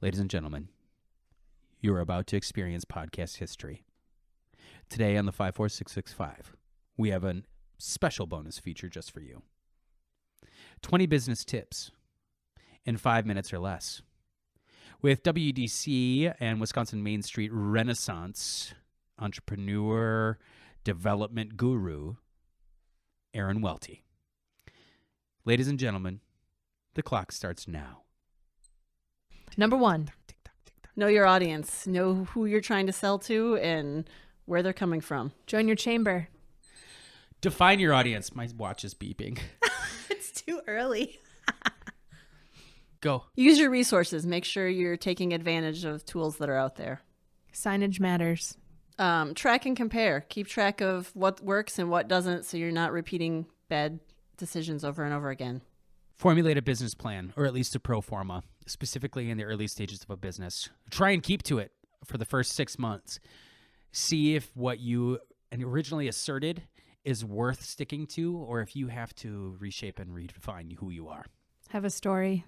Ladies and gentlemen, you are about to experience podcast history. Today on the 54665, we have a special bonus feature just for you. 20 business tips in 5 minutes or less. With WEDC and Wisconsin Main Street Renaissance entrepreneur development guru, Errin Welty. Ladies and gentlemen, the clock starts now. Number 1. Know your audience. Know who you're trying to sell to and where they're coming from. Join your chamber. Define your audience. My watch is beeping. It's too early. Go. Use your resources. Make sure you're taking advantage of tools that are out there. Signage matters. Track and compare. Keep track of what works and what doesn't so you're not repeating bad decisions over and over again. Formulate a business plan, or at least a pro forma, specifically in the early stages of a business. Try and keep to it for the first 6 months. See if what you originally asserted is worth sticking to, or if you have to reshape and redefine who you are. Have a story.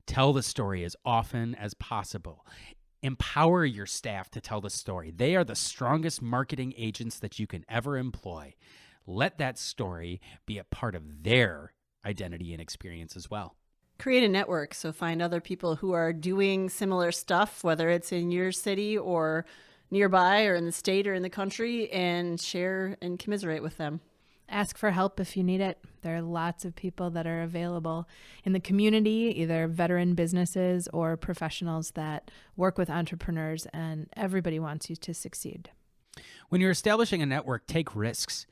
Tell the story as often as possible. Empower your staff to tell the story. They are the strongest marketing agents that you can ever employ. Let that story be a part of their identity and experience as well. Create a network. So find other people who are doing similar stuff, whether it's in your city or nearby or in the state or in the country, and share and commiserate with them. Ask for help if you need it. There are lots of people that are available in the community, either veteran businesses or professionals that work with entrepreneurs, and everybody wants you to succeed. When you're establishing a network, take risks.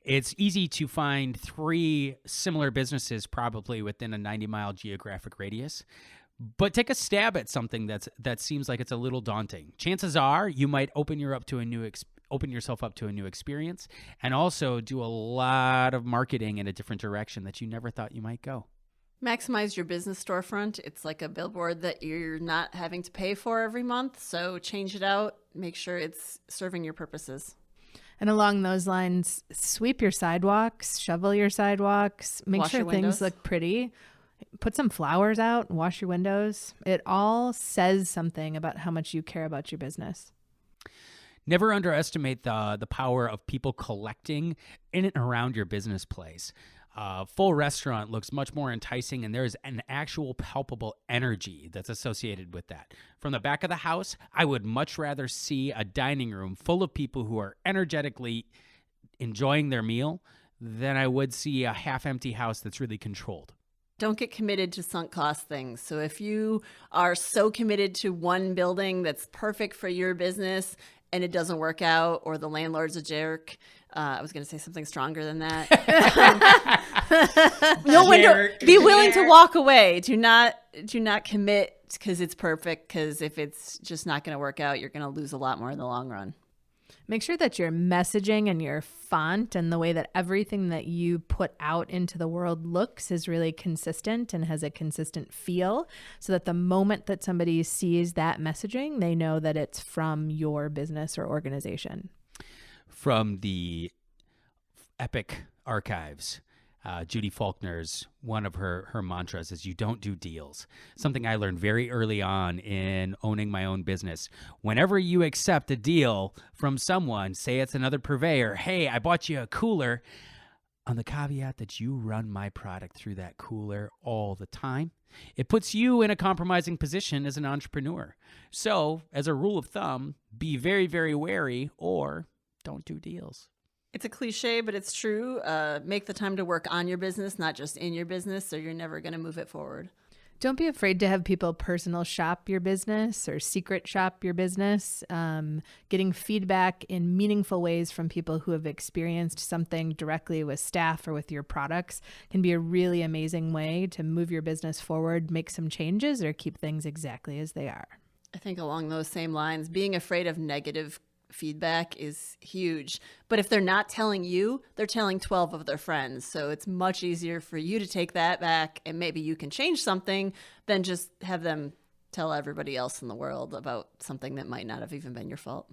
It's easy to find 3 similar businesses probably within a 90-mile geographic radius, but take a stab at something that seems like it's a little daunting. Chances are you might open yourself up to a new experience, and also do a lot of marketing in a different direction that you never thought you might go. Maximize your business storefront. It's like a billboard that you're not having to pay for every month, so change it out. Make sure it's serving your purposes. And along those lines, sweep your sidewalks, shovel your sidewalks, make Wash sure your things windows. look pretty. Put some flowers out, wash your windows. It all says something about how much you care about your business. Never underestimate the power of people collecting in and around your business place. Full restaurant looks much more enticing, and there's an actual palpable energy that's associated with that. From the back of the house, I would much rather see a dining room full of people who are energetically enjoying their meal than I would see a half-empty house that's really controlled. Don't get committed to sunk cost things. So if you are so committed to one building that's perfect for your business and it doesn't work out, or the landlord's a jerk, I was going to say something stronger than that. Be willing to walk away. Do not commit because it's perfect, because if it's just not going to work out, you're going to lose a lot more in the long run. Make sure that your messaging and your font and the way that everything that you put out into the world looks is really consistent and has a consistent feel, so that the moment that somebody sees that messaging, they know that it's from your business or organization. From the epic archives, Judy Faulkner's, one of her mantras is, you don't do deals. Something I learned very early on in owning my own business. Whenever you accept a deal from someone, say it's another purveyor, hey, I bought you a cooler, on the caveat that you run my product through that cooler all the time, it puts you in a compromising position as an entrepreneur. So, as a rule of thumb, be very, very wary, or don't do deals. It's a cliche, but it's true. Make the time to work on your business, not just in your business, so you're never going to move it forward. Don't be afraid to have people personal shop your business or secret shop your business. Getting feedback in meaningful ways from people who have experienced something directly with staff or with your products can be a really amazing way to move your business forward, make some changes, or keep things exactly as they are. I think along those same lines, being afraid of negative feedback is huge. But if they're not telling you, they're telling 12 of their friends. So it's much easier for you to take that back, and maybe you can change something than just have them tell everybody else in the world about something that might not have even been your fault.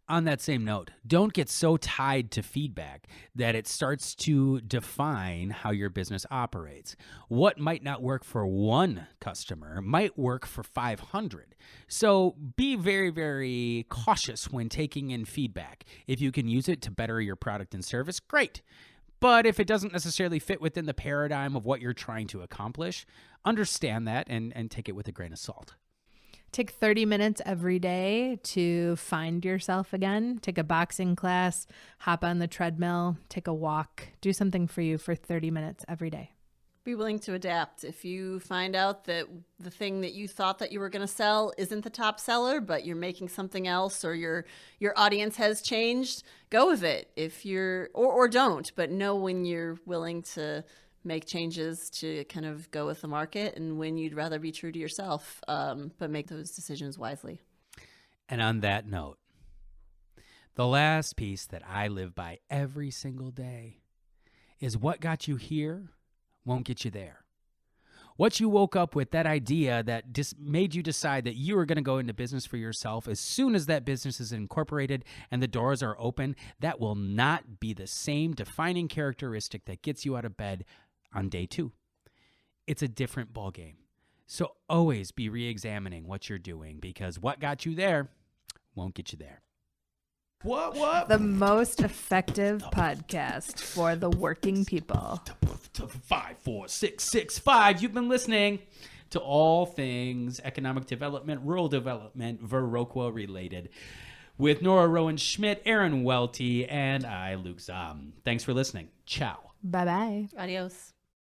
On that same note, don't get so tied to feedback that it starts to define how your business operates. What might not work for one customer might work for 500. So be very, very cautious when taking in feedback. If you can use it to better your product and service, great. But if it doesn't necessarily fit within the paradigm of what you're trying to accomplish, understand that and take it with a grain of salt. Take 30 minutes every day to find yourself again. Take a boxing class, hop on the treadmill, take a walk, do something for you for 30 minutes every day. Be willing to adapt. If you find out that the thing that you thought that you were going to sell isn't the top seller, but you're making something else, or your audience has changed, go with it. If you're or don't, but know when you're willing to make changes to kind of go with the market and when you'd rather be true to yourself, but make those decisions wisely. And on that note, the last piece that I live by every single day is what got you here won't get you there. What you woke up with, that idea that made you decide that you were going to go into business for yourself, as soon as that business is incorporated and the doors are open, that will not be the same defining characteristic that gets you out of bed on day 2. It's a different ballgame. So always be re-examining what you're doing, because what got you there won't get you there. What? The most effective podcast for the working people. 5, 4, 6, 6, 5. You've been listening to all things economic development, rural development, Viroqua related, with Nora Roughen-Schmidt, Errin Welty, and I, Luke Zahm. Thanks for listening. Ciao. Bye-bye. Adios.